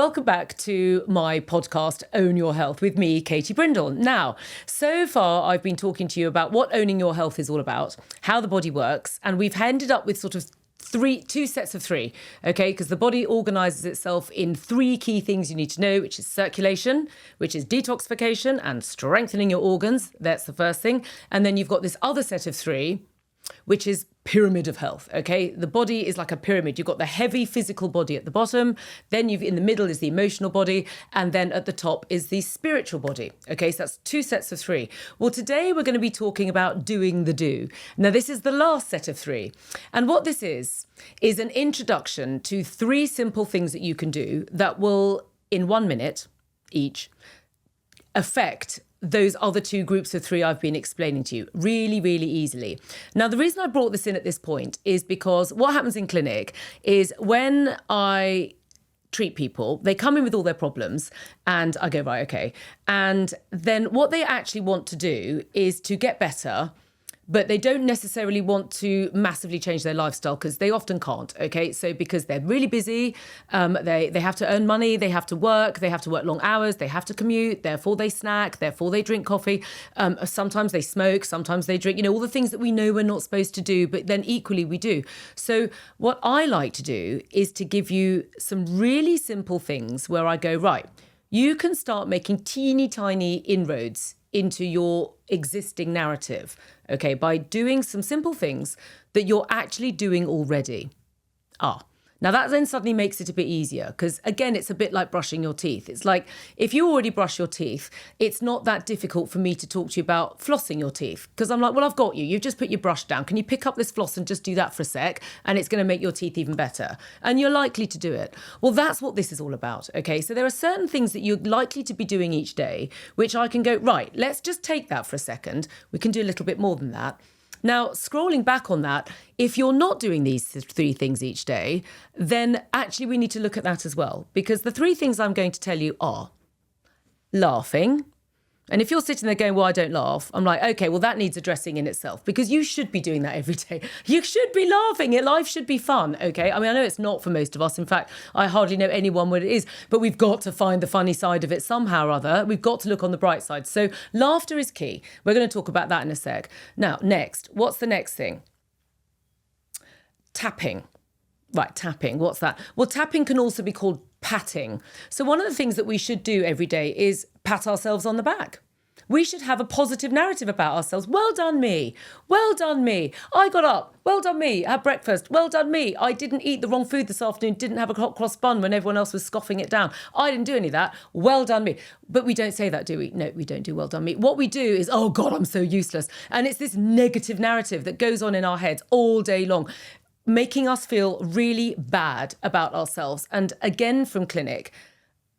Welcome back to my podcast, Own Your Health, with me, Katie Brindle. Now, so far I've been talking to you about what owning your health is all about, how the body works, and we've ended up with sort of two sets of three, okay? Because the body organises itself in three key things you need to know, which is circulation, which is detoxification and strengthening your organs. That's the first thing. And then you've got this other set of three, which is pyramid of health, okay? The body is like a pyramid. You've got the heavy physical body at the bottom, then in the middle is the emotional body, and then at the top is the spiritual body, okay? So that's two sets of three. Well, today we're going to be talking about doing the do. Now, this is the last set of three. And what this is an introduction to three simple things that you can do that will, in 1 minute each, affect those other two groups of three I've been explaining to you really, really easily. Now, the reason I brought this in at this point is because what happens in clinic is when I treat people, they come in with all their problems and I go, right, okay. And then what they actually want to do is to get better, but they don't necessarily want to massively change their lifestyle because they often can't, okay? So because they're really busy, they have to earn money, they have to work long hours, they have to commute, therefore they snack, therefore they drink coffee. Sometimes they smoke, sometimes they drink, all the things that we know we're not supposed to do, but then equally we do. So what I like to do is to give you some really simple things where I go, right, you can start making teeny tiny inroads into your existing narrative, okay, by doing some simple things that you're actually doing already. Now that then suddenly makes it a bit easier because, again, it's a bit like brushing your teeth. It's like if you already brush your teeth, it's not that difficult for me to talk to you about flossing your teeth because I'm like, well, I've got you. You've just put your brush down. Can you pick up this floss and just do that for a sec? And it's going to make your teeth even better. And you're likely to do it. Well, that's what this is all about, okay? So there are certain things that you're likely to be doing each day, which I can go, right, let's just take that for a second. We can do a little bit more than that. Now, scrolling back on that, if you're not doing these three things each day, then actually we need to look at that as well. Because the three things I'm going to tell you are laughing. And if you're sitting there going, well, I don't laugh, I'm like, okay, well, that needs addressing in itself because you should be doing that every day. You should be laughing. Life should be fun, okay? I mean, I know it's not for most of us. In fact, I hardly know anyone what it is, but we've got to find the funny side of it somehow or other. We've got to look on the bright side. So laughter is key. We're going to talk about that in a sec. Now, next, what's the next thing? Tapping. Right, tapping. What's that? Well, tapping can also be called patting. So one of the things that we should do every day is pat ourselves on the back. We should have a positive narrative about ourselves. Well done me. Well done me. I got up. Well done me. Had breakfast. Well done me. I didn't eat the wrong food this afternoon. Didn't have a hot cross bun when everyone else was scoffing it down. I didn't do any of that. Well done me. But we don't say that, do we? No, we don't do well done me. What we do is, oh God, I'm so useless. And it's this negative narrative that goes on in our heads all day long, making us feel really bad about ourselves. And again, from clinic,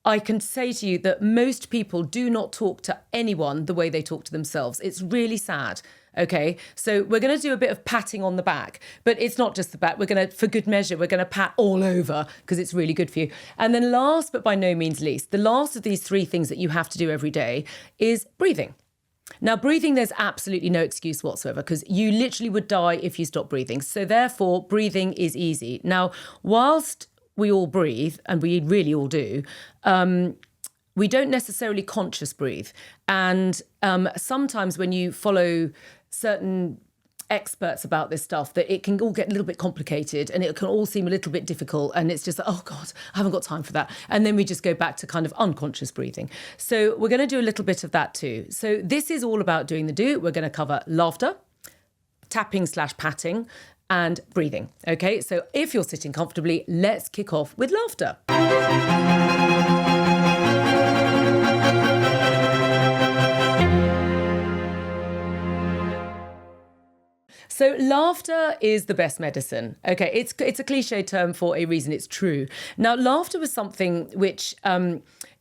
I can say to you that most people do not talk to anyone the way they talk to themselves. It's really sad. Okay, so we're going to do a bit of patting on the back, but it's not just the back. We're going to, for good measure, we're going to pat all over because it's really good for you. And then last, but by no means least, the last of these three things that you have to do every day is breathing. Now, breathing, there's absolutely no excuse whatsoever because you literally would die if you stop breathing. So therefore, breathing is easy. Now, whilst we all breathe, and we really all do, we don't necessarily conscious breathe. And sometimes when you follow certain experts about this stuff, that it can all get a little bit complicated and it can all seem a little bit difficult. And it's just, oh God, I haven't got time for that. And then we just go back to kind of unconscious breathing. So we're going to do a little bit of that too. So this is all about doing the do. We're going to cover laughter, tapping/patting, and breathing. Okay, so if you're sitting comfortably, let's kick off with laughter. So laughter is the best medicine. Okay, it's a cliche term for a reason. It's true. Now, laughter was something which,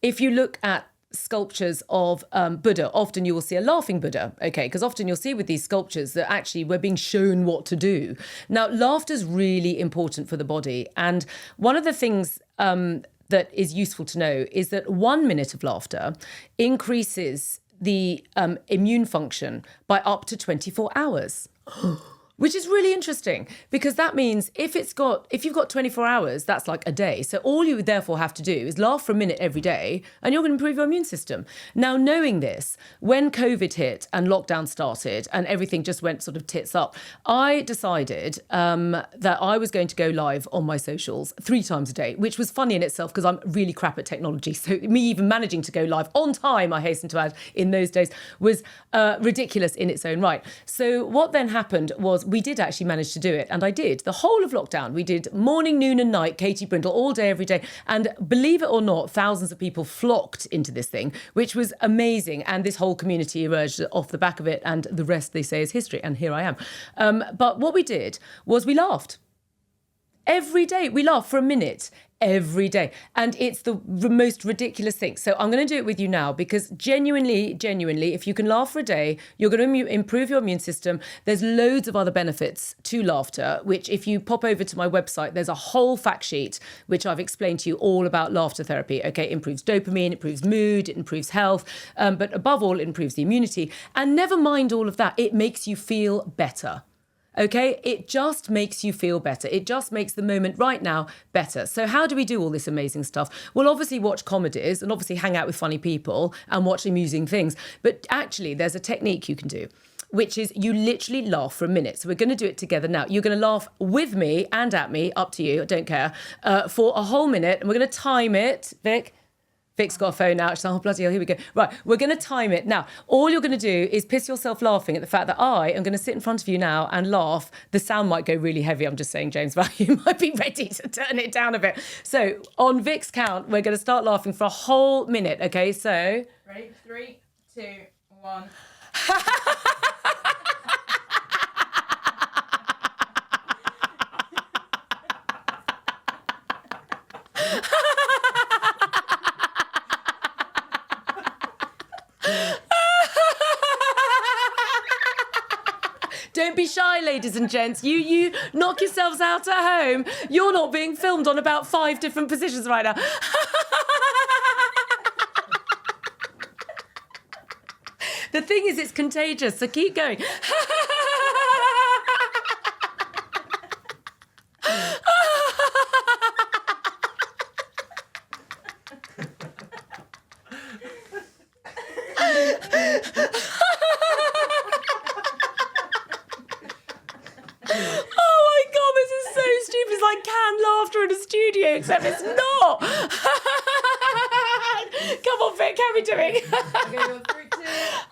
if you look at sculptures of Buddha, often you will see a laughing Buddha, okay, because often you'll see with these sculptures that actually we're being shown what to do. Now, laughter is really important for the body. And one of the things that is useful to know is that 1 minute of laughter increases the immune function by up to 24 hours. Which is really interesting, because that means if you've got 24 hours, that's like a day. So all you would therefore have to do is laugh for a minute every day, and you're going to improve your immune system. Now, knowing this, when COVID hit and lockdown started and everything just went sort of tits up, I decided that I was going to go live on my socials 3 times a day, which was funny in itself because I'm really crap at technology. So me even managing to go live on time, I hasten to add, in those days was ridiculous in its own right. So what then happened was we did actually manage to do it. And I did. The whole of lockdown, we did morning, noon and night, Katie Brindle, all day, every day. And believe it or not, thousands of people flocked into this thing, which was amazing. And this whole community emerged off the back of it. And the rest, they say, is history. And here I am. But what we did was we laughed. Every day. We laugh for a minute. Every day. And it's the most ridiculous thing. So I'm going to do it with you now, because genuinely, if you can laugh for a day, you're going to improve your immune system. There's loads of other benefits to laughter, which if you pop over to my website, there's a whole fact sheet, which I've explained to you all about laughter therapy. Okay, it improves dopamine, it improves mood, it improves health, but above all, it improves the immunity. And never mind all of that, it makes you feel better. Okay, it just makes you feel better. It just makes the moment right now better. So how do we do all this amazing stuff? Well, obviously watch comedies and obviously hang out with funny people and watch amusing things. But actually, there's a technique you can do, which is you literally laugh for a minute. So we're going to do it together now. You're going to laugh with me and at me, up to you, I don't care, for a whole minute. And we're going to time it. Vic's got a phone now. She's like, oh, bloody hell, here we go. Right, we're going to time it. Now, all you're going to do is piss yourself laughing at the fact that I am going to sit in front of you now and laugh. The sound might go really heavy. I'm just saying, James, but you might be ready to turn it down a bit. So on Vic's count, we're going to start laughing for a whole minute. Okay, so... Ready? 3, 2, 1... Don't be shy, ladies and gents. You knock yourselves out at home. You're not being filmed on about 5 different positions right now. The thing is, it's contagious, so keep going. Laughter in a studio, except it's not. Come on, Vic, how are we doing? Okay, 3, 2.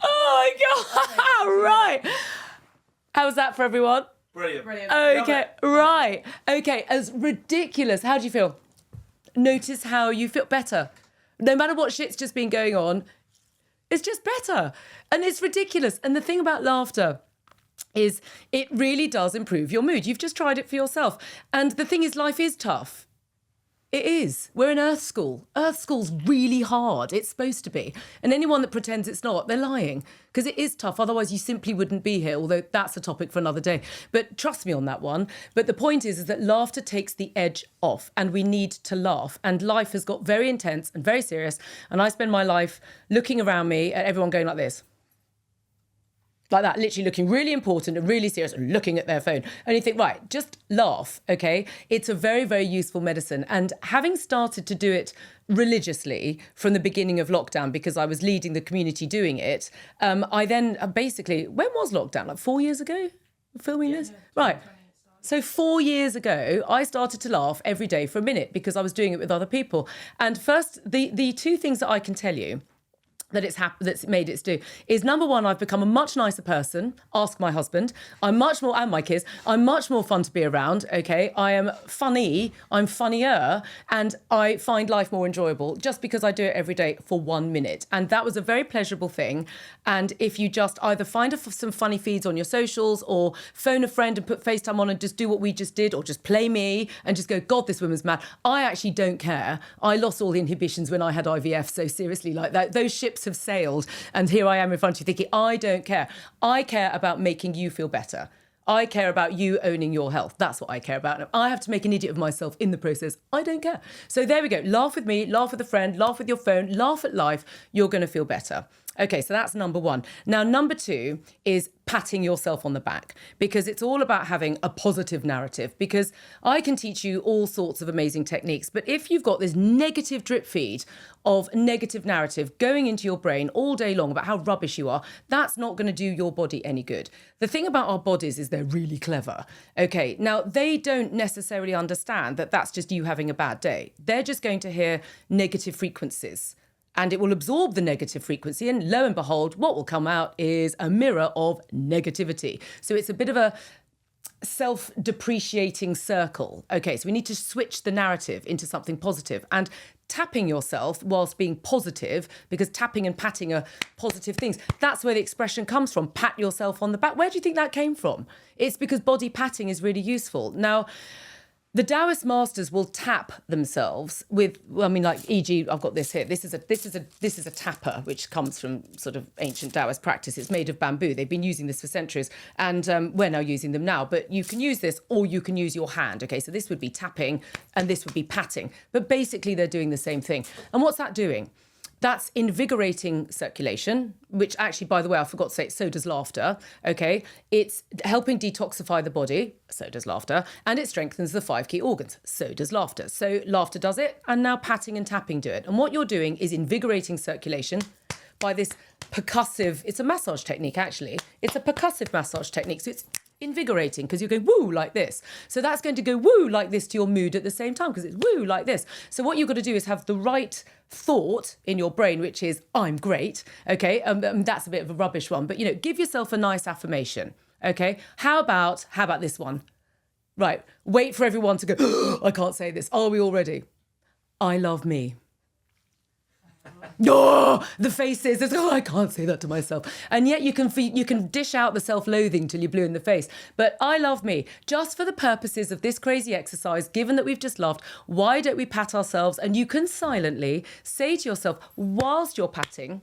Oh my God! Right. How's that for everyone? Brilliant. Okay, right. Okay, as ridiculous. How do you feel? Notice how you feel better. No matter what shit's just been going on, it's just better. And it's ridiculous. And the thing about laughter is it really does improve your mood. You've just tried it for yourself. And the thing is, life is tough. It is. We're in Earth School. Earth School's really hard. It's supposed to be. And anyone that pretends it's not, they're lying. Because it is tough. Otherwise, you simply wouldn't be here, although that's a topic for another day. But trust me on that one. But the point is that laughter takes the edge off, and we need to laugh. And life has got very intense and very serious. And I spend my life looking around me at everyone going like this. Like that, literally looking really important and really serious and looking at their phone. And you think, right, just laugh, okay? It's a very, very useful medicine. And having started to do it religiously from the beginning of lockdown, because I was leading the community doing it, I then basically, when was lockdown? Like 4 years ago? Filming this? Right. So 4 years ago, I started to laugh every day for a minute because I was doing it with other people. And first, the 2 things that I can tell you that's made it do is, number one, I've become a much nicer person. Ask my husband. I'm much more, and my kids, I'm much more fun to be around, okay? I am funny, I'm funnier, and I find life more enjoyable just because I do it every day for 1 minute. And that was a very pleasurable thing. And if you just either find some funny feeds on your socials or phone a friend and put FaceTime on and just do what we just did, or just play me and just go, God, this woman's mad. I actually don't care. I lost all the inhibitions when I had IVF, so seriously, like that, those ships have sailed, and here I am in front of you thinking, I don't care. I care about making you feel better. I care about you owning your health. That's what I care about. And if I have to make an idiot of myself in the process, I don't care. So there we go. Laugh with me, laugh with a friend, laugh with your phone, laugh at life. You're going to feel better. Okay, so that's number one. Now, number two is patting yourself on the back, because it's all about having a positive narrative. Because I can teach you all sorts of amazing techniques, but if you've got this negative drip feed of negative narrative going into your brain all day long about how rubbish you are, that's not going to do your body any good. The thing about our bodies is they're really clever. Okay, now they don't necessarily understand that that's just you having a bad day. They're just going to hear negative frequencies, and it will absorb the negative frequency, and lo and behold, what will come out is a mirror of negativity. So it's a bit of a self-depreciating circle. Okay, so we need to switch the narrative into something positive, and tapping yourself whilst being positive, because tapping and patting are positive things. That's where the expression comes from, pat yourself on the back. Where do you think that came from? It's because body patting is really useful. Now, the Taoist masters will tap themselves with, like, e.g., I've got this here. This is a tapper, which comes from sort of ancient Taoist practice. It's made of bamboo. They've been using this for centuries, and we're now using them now. But you can use this, or you can use your hand. Okay, so this would be tapping, and this would be patting. But basically, they're doing the same thing. And what's that doing? That's invigorating circulation, which actually, by the way, I forgot to say, so does laughter, okay? It's helping detoxify the body, so does laughter, and it strengthens the 5 key organs, so does laughter. So laughter does it, and now patting and tapping do it. And what you're doing is invigorating circulation by this percussive, it's a massage technique, actually. It's a percussive massage technique, so it's invigorating, because you're going woo like this. So that's going to go woo like this to your mood at the same time, because it's woo like this. So what you've got to do is have the right thought in your brain, which is I'm great. Okay, that's a bit of a rubbish one, but give yourself a nice affirmation. Okay, how about this one? Right, wait for everyone to go, oh, I can't say this. Are we all ready? I love me. Oh, the faces. Oh, I can't say that to myself. And yet you can dish out the self-loathing till you're blue in the face. But I love me. Just for the purposes of this crazy exercise, given that we've just laughed, why don't we pat ourselves? And you can silently say to yourself, whilst you're patting,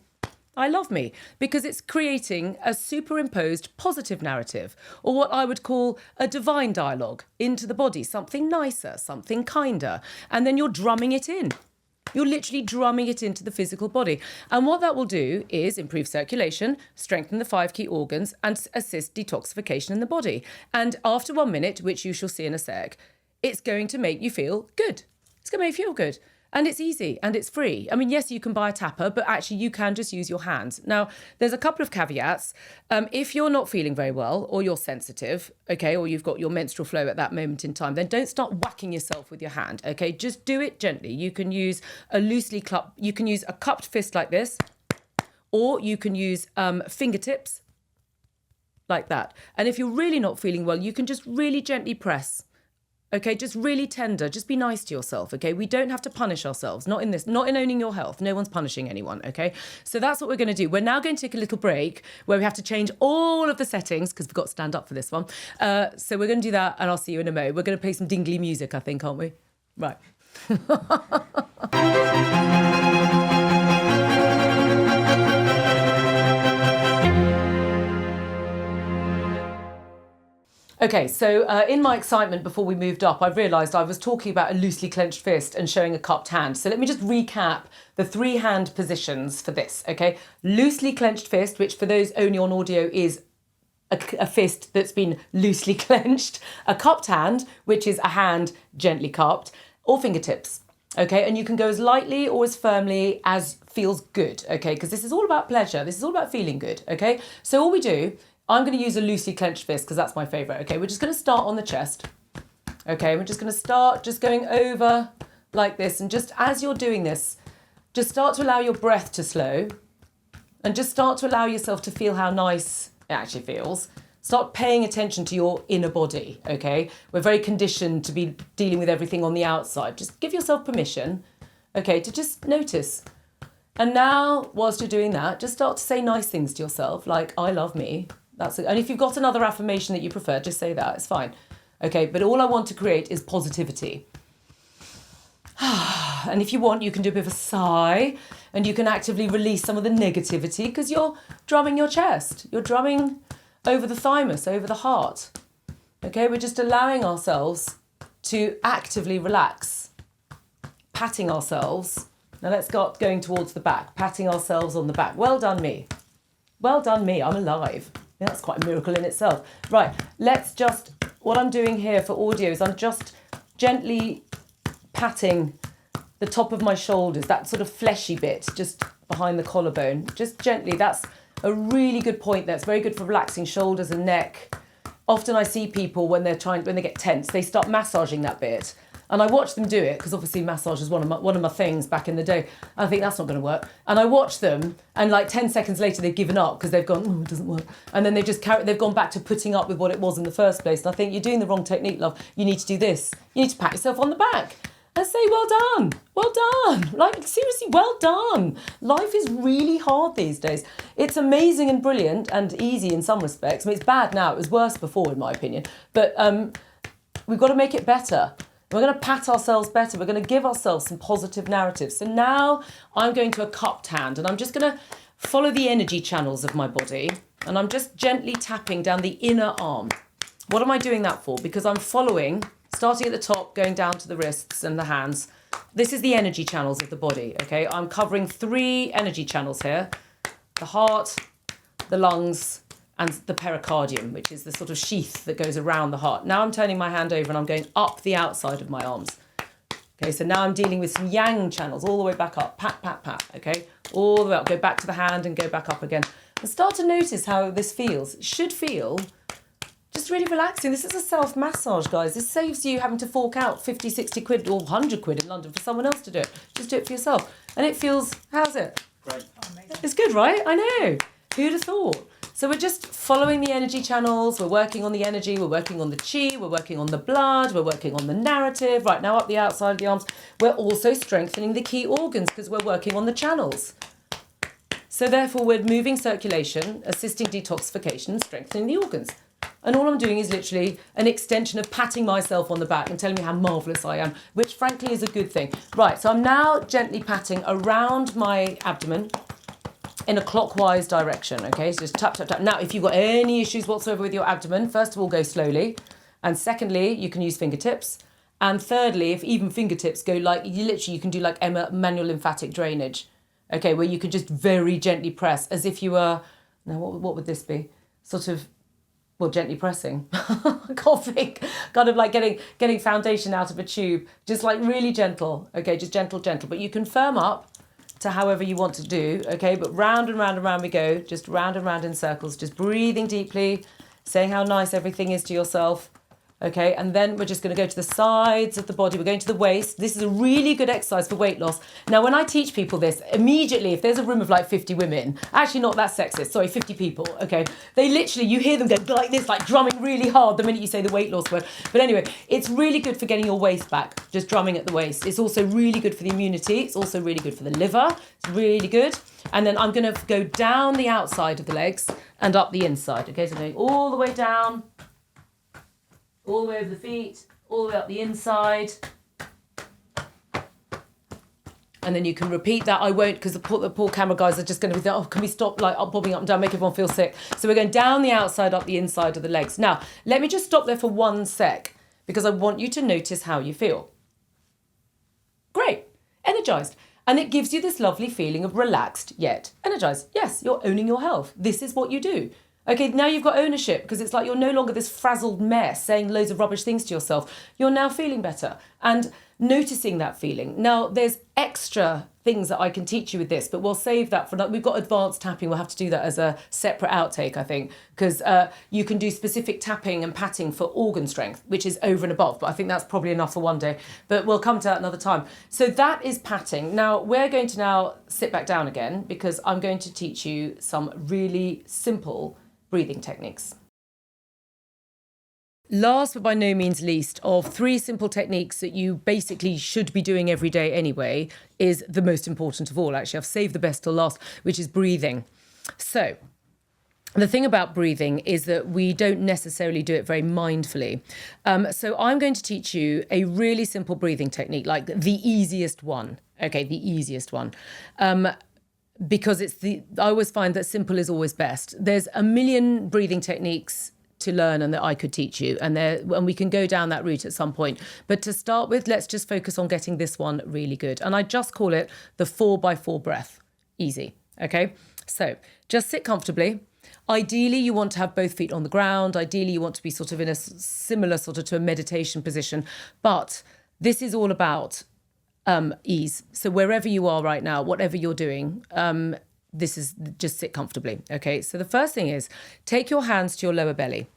I love me, because it's creating a superimposed positive narrative, or what I would call a divine dialogue into the body, something nicer, something kinder. And then you're drumming it in. You're literally drumming it into the physical body. And what that will do is improve circulation, strengthen the 5 key organs, and assist detoxification in the body. And after 1 minute, which you shall see in a sec, it's going to make you feel good. It's going to make you feel good. And it's easy and it's free. I mean, yes, you can buy a tapper, but actually you can just use your hands. Now, there's a couple of caveats. If you're not feeling very well, or you're sensitive, okay, or you've got your menstrual flow at that moment in time, then don't start whacking yourself with your hand, okay? Just do it gently. You can use you can use a cupped fist like this, or you can use fingertips like that. And if you're really not feeling well, you can just really gently press. Okay, just really tender. Just be nice to yourself, okay? We don't have to punish ourselves. Not in owning your health. No one's punishing anyone, okay? So that's what we're going to do. We're now going to take a little break where we have to change all of the settings, because we've got to stand up for this one. So we're going to do that, and I'll see you in a moment. We're going to play some dingly music, I think, aren't we? Right. Okay, so in my excitement before we moved up, I realised I was talking about a loosely clenched fist and showing a cupped hand. So let me just recap the 3 hand positions for this, okay? Loosely clenched fist, which for those only on audio is a fist that's been loosely clenched. A cupped hand, which is a hand gently cupped, or fingertips, okay? And you can go as lightly or as firmly as feels good, okay? Because this is all about pleasure. This is all about feeling good, okay? So all we do, I'm going to use a loosely clenched fist because that's my favourite. Okay, we're just going to start on the chest. Okay, we're just going to start just going over like this. And just as you're doing this, just start to allow your breath to slow. And just start to allow yourself to feel how nice it actually feels. Start paying attention to your inner body, okay? We're very conditioned to be dealing with everything on the outside. Just give yourself permission, okay, to just notice. And now, whilst you're doing that, just start to say nice things to yourself, like, I love me. That's it. And if you've got another affirmation that you prefer, just say that. It's fine. Okay, but all I want to create is positivity. And if you want, you can do a bit of a sigh, and you can actively release some of the negativity, because you're drumming your chest. You're drumming over the thymus, over the heart. Okay, we're just allowing ourselves to actively relax, patting ourselves Now let's start going towards the back, patting ourselves on the back. Well done me. Well done me, I'm alive. Yeah, that's quite a miracle in itself. Right, what I'm doing here for audio is I'm just gently patting the top of my shoulders, that sort of fleshy bit just behind the collarbone. Just gently, that's a really good point. That's very good for relaxing shoulders and neck. Often I see people when they get tense, they start massaging that bit. And I watch them do it because obviously massage is one of my things back in the day. I think that's not going to work. And I watch them, and like 10 seconds later they've given up because they've gone, oh, it doesn't work. And then they've gone back to putting up with what it was in the first place. And I think you're doing the wrong technique, love. You need to do this. You need to pat yourself on the back and say, well done, well done. Like, seriously, well done. Life is really hard these days. It's amazing and brilliant and easy in some respects. I mean, it's bad now. It was worse before, in my opinion. But we've got to make it better. We're going to pat ourselves better. We're going to give ourselves some positive narratives. So now I'm going to a cupped hand, and I'm just going to follow the energy channels of my body, and I'm just gently tapping down the inner arm. What am I doing that for? Because I'm following, starting at the top, going down to the wrists and the hands. This is the energy channels of the body, okay? I'm covering 3 energy channels here. The heart, the lungs, and the pericardium, which is the sort of sheath that goes around the heart. Now I'm turning my hand over and I'm going up the outside of my arms. Okay, so now I'm dealing with some yang channels all the way back up. Pat, pat, pat, okay? All the way up. Go back to the hand and go back up again. And start to notice how this feels. It should feel just really relaxing. This is a self-massage, guys. This saves you having to fork out 50, 60 quid or 100 quid in London for someone else to do it. Just do it for yourself. And it feels, how's it? Great. It's good, right? I know. Who'd have thought? So we're just following the energy channels, we're working on the energy, we're working on the chi, we're working on the blood, we're working on the narrative. Right now up the outside of the arms, we're also strengthening the key organs because we're working on the channels. So therefore we're moving circulation, assisting detoxification, strengthening the organs. And all I'm doing is literally an extension of patting myself on the back and telling me how marvellous I am, which frankly is a good thing. Right, so I'm now gently patting around my abdomen, in a clockwise direction, okay? So just tap, tap, tap. Now, if you've got any issues whatsoever with your abdomen, first of all, go slowly. And secondly, you can use fingertips. And thirdly, if even fingertips go like, you can do like manual lymphatic drainage, okay? Where you can just very gently press as if you were, now what would this be? Sort of, well, gently pressing. I can't think. Kind of like getting foundation out of a tube. Just like really gentle, okay? Just gentle, gentle. But you can firm up to however you want to do, okay? But round and round and round we go, just round and round in circles, just breathing deeply, saying how nice everything is to yourself, okay? And then we're just going to go to the sides of the body. We're going to the waist. This is a really good exercise for weight loss. Now, when I teach people this, immediately, if there's a room of like 50 women, actually not that sexist, sorry, 50 people, okay? They literally, you hear them go like this, like drumming really hard the minute you say the weight loss word. But anyway, it's really good for getting your waist back, just drumming at the waist. It's also really good for the immunity. It's also really good for the liver. It's really good. And then I'm going to go down the outside of the legs and up the inside, okay? So I'm going all the way down, all the way over the feet, all the way up the inside. And then you can repeat that. I won't, because the poor camera guys are just going to be, oh, can we stop like bobbing up and down, make everyone feel sick. So we're going down the outside, up the inside of the legs. Now, let me just stop there for 1 sec, because I want you to notice how you feel. Great, energized. And it gives you this lovely feeling of relaxed yet energized. Yes, you're owning your health. This is what you do. Okay, now you've got ownership, because it's like you're no longer this frazzled mess saying loads of rubbish things to yourself. You're now feeling better and noticing that feeling. Now, there's extra things that I can teach you with this, but we'll save that for, we've got advanced tapping. We'll have to do that as a separate outtake, I think, because you can do specific tapping and patting for organ strength, which is over and above, but I think that's probably enough for one day, but we'll come to that another time. So that is patting. Now, we're going to now sit back down again, because I'm going to teach you some really simple breathing techniques. Last but by no means least, of 3 simple techniques that you basically should be doing every day anyway, is the most important of all. Actually, I've saved the best till last, which is breathing. So the thing about breathing is that we don't necessarily do it very mindfully. So I'm going to teach you a really simple breathing technique, like the easiest one. Okay, the easiest one. Because I always find that simple is always best. There's a million breathing techniques to learn and that I could teach you. And we can go down that route at some point. But to start with, let's just focus on getting this one really good. And I just call it the 4x4 breath. Easy. Okay. So just sit comfortably. Ideally, you want to have both feet on the ground. Ideally, you want to be sort of in a similar sort of to a meditation position. But this is all about ease. So wherever you are right now, whatever you're doing, this is just sit comfortably. Okay. So the first thing is take your hands to your lower belly.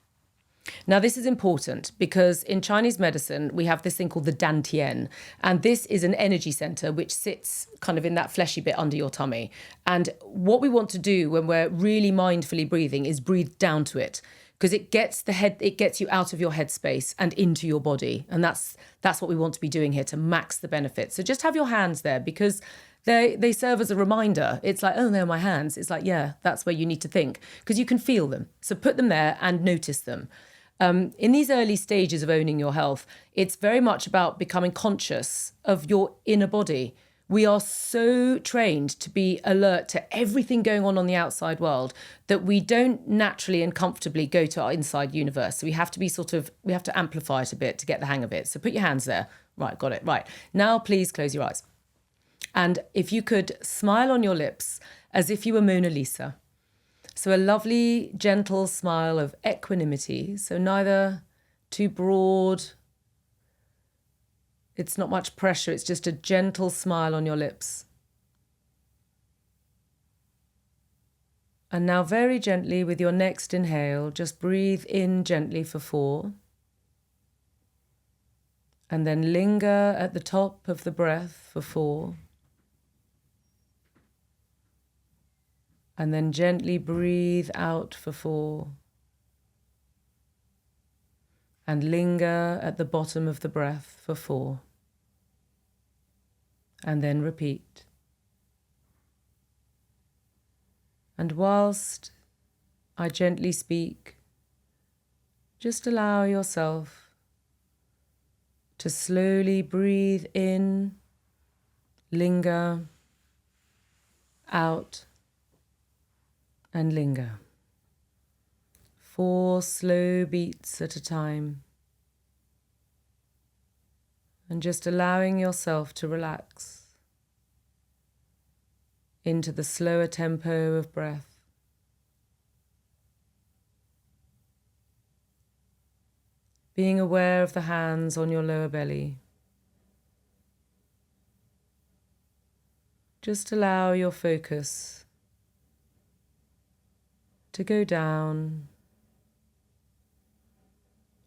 Now, this is important because in Chinese medicine, we have this thing called the dantian. And this is an energy center which sits kind of in that fleshy bit under your tummy. And what we want to do when we're really mindfully breathing is breathe down to it, because it gets you out of your headspace and into your body. And that's what we want to be doing here to max the benefits. So just have your hands there because they serve as a reminder. It's like, oh, they're my hands. It's like, yeah, that's where you need to think because you can feel them. So put them there and notice them. In these early stages of owning your health, it's very much about becoming conscious of your inner body. We are so trained to be alert to everything going on the outside world that we don't naturally and comfortably go to our inside universe. So we have to amplify it a bit to get the hang of it. So put your hands there. Right, got it. Right. Now, please close your eyes. And if you could smile on your lips as if you were Mona Lisa. So a lovely, gentle smile of equanimity. So neither too broad. It's not much pressure. It's just a gentle smile on your lips. And now very gently with your next inhale, just breathe in gently for 4. And then linger at the top of the breath for 4. And then gently breathe out for 4. And linger at the bottom of the breath for 4. And then repeat. And whilst I gently speak, just allow yourself to slowly breathe in, linger, out, and linger. 4 slow beats at a time. And just allowing yourself to relax into the slower tempo of breath. Being aware of the hands on your lower belly. Just allow your focus to go down,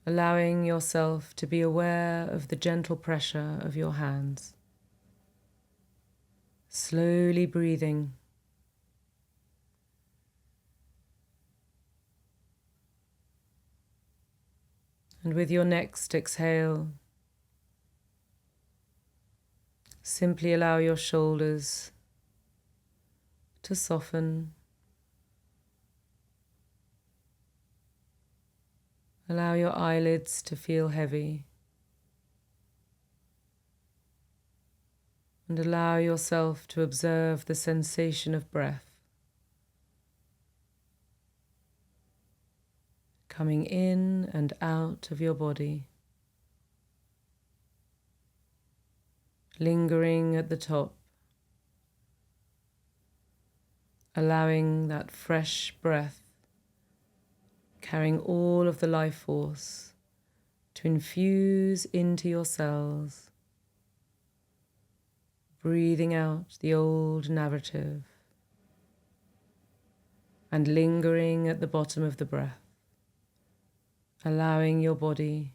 allowing yourself to be aware of the gentle pressure of your hands. Slowly breathing. And with your next exhale, simply allow your shoulders to soften. Allow your eyelids to feel heavy. And allow yourself to observe the sensation of breath coming in and out of your body, lingering at the top, allowing that fresh breath carrying all of the life force to infuse into your cells, breathing out the old narrative and lingering at the bottom of the breath, allowing your body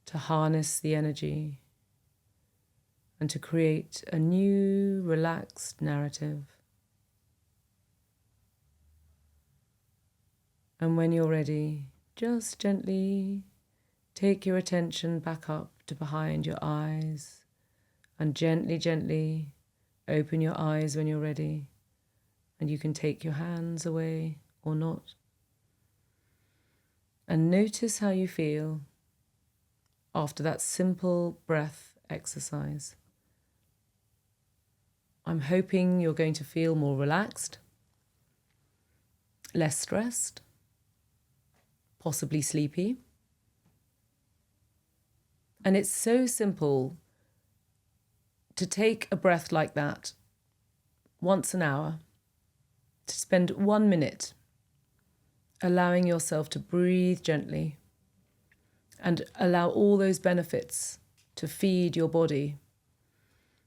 to harness the energy and to create a new relaxed narrative. And when you're ready, just gently take your attention back up to behind your eyes and gently, gently open your eyes when you're ready. And you can take your hands away or not. And notice how you feel after that simple breath exercise. I'm hoping you're going to feel more relaxed, less stressed, possibly sleepy. And it's so simple to take a breath like that once an hour, to spend 1 minute allowing yourself to breathe gently and allow all those benefits to feed your body.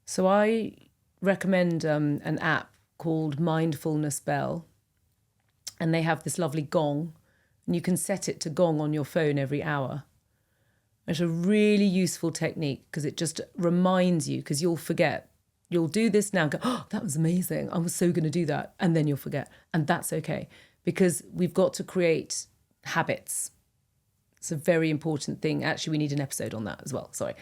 So I recommend an app called Mindfulness Bell, and they have this lovely gong, and you can set it to gong on your phone every hour. It's a really useful technique because it just reminds you, because you'll forget. You'll do this now and go, oh, that was amazing. I was so going to do that. And then you'll forget. And that's okay, because we've got to create habits. It's a very important thing. Actually, we need an episode on that as well. Sorry.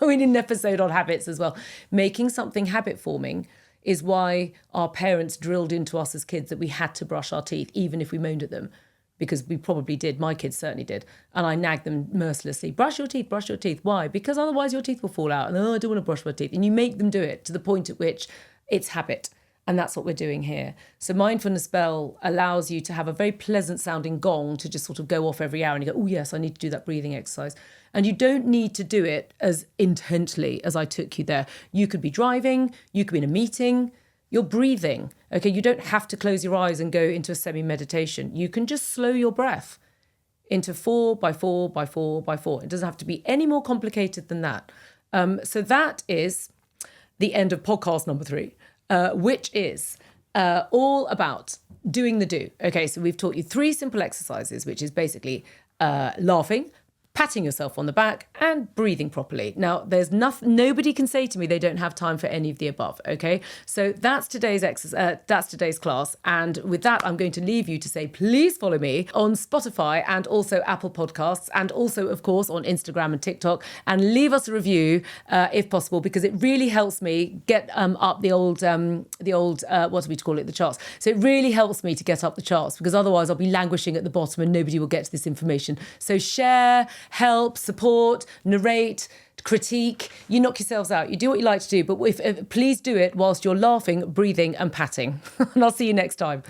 We need an episode on habits as well. Making something habit forming is why our parents drilled into us as kids that we had to brush our teeth, even if we moaned at them, because we probably did. My kids certainly did. And I nagged them mercilessly. Brush your teeth, brush your teeth. Why? Because otherwise your teeth will fall out. And I don't want to brush my teeth. And you make them do it to the point at which it's habit. And that's what we're doing here. So Mindfulness Bell allows you to have a very pleasant sounding gong to just sort of go off every hour and you go, oh yes, I need to do that breathing exercise. And you don't need to do it as intently as I took you there. You could be driving, you could be in a meeting, you're breathing. Okay, you don't have to close your eyes and go into a semi-meditation. You can just slow your breath into 4 by 4 by 4 by 4. It doesn't have to be any more complicated than that. So that is the end of podcast number 3. Which is all about doing the do. Okay, so we've taught you 3 simple exercises, which is basically laughing, patting yourself on the back, and breathing properly. Now, there's nobody can say to me they don't have time for any of the above, okay? So that's today's that's today's class. And with that, I'm going to leave you to say, please follow me on Spotify and also Apple Podcasts, and also, of course, on Instagram and TikTok, and leave us a review if possible, because it really helps me get up the old what do we call it, the charts. So it really helps me to get up the charts, because otherwise I'll be languishing at the bottom and nobody will get to this information. So share, help, support, narrate, critique. You knock yourselves out. You do what you like to do, but please do it whilst you're laughing, breathing and patting. And I'll see you next time.